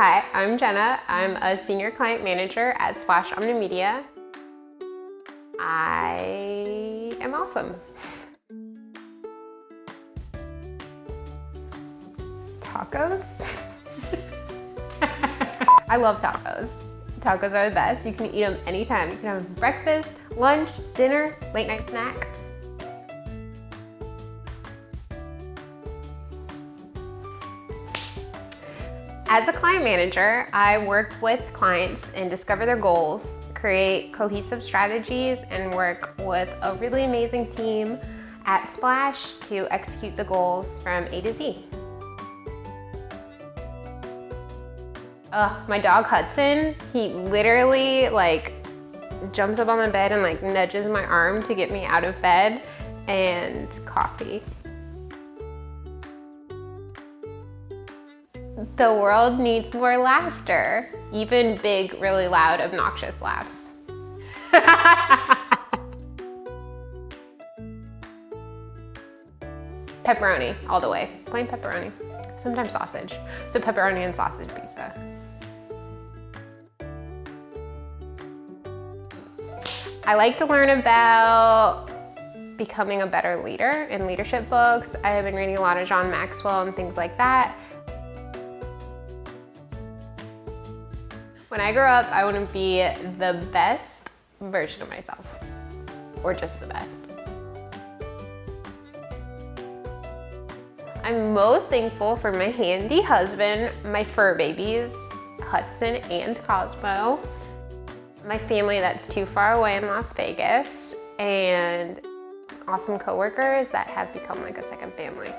Hi, I'm Jenna. I'm a senior client manager at Splash Omnimedia. I am awesome. Tacos? I love tacos. Tacos are the best. You can eat them anytime. You can have them for breakfast, lunch, dinner, late night snack. As a client manager, I work with clients and discover their goals, create cohesive strategies, and work with a really amazing team at Splash to execute the goals from A to Z. My dog Hudson, he literally jumps up on my bed and nudges my arm to get me out of bed, and coffee. The world needs more laughter, even big, really loud, obnoxious laughs. Pepperoni, all the way. Plain pepperoni. Sometimes sausage. So pepperoni and sausage pizza. I like to learn about becoming a better leader in leadership books. I have been reading a lot of John Maxwell and things like that. When I grow up, I want to be the best version of myself, or just the best. I'm most thankful for my handy husband, my fur babies, Hudson and Cosmo, my family that's too far away in Las Vegas, and awesome coworkers that have become like a second family.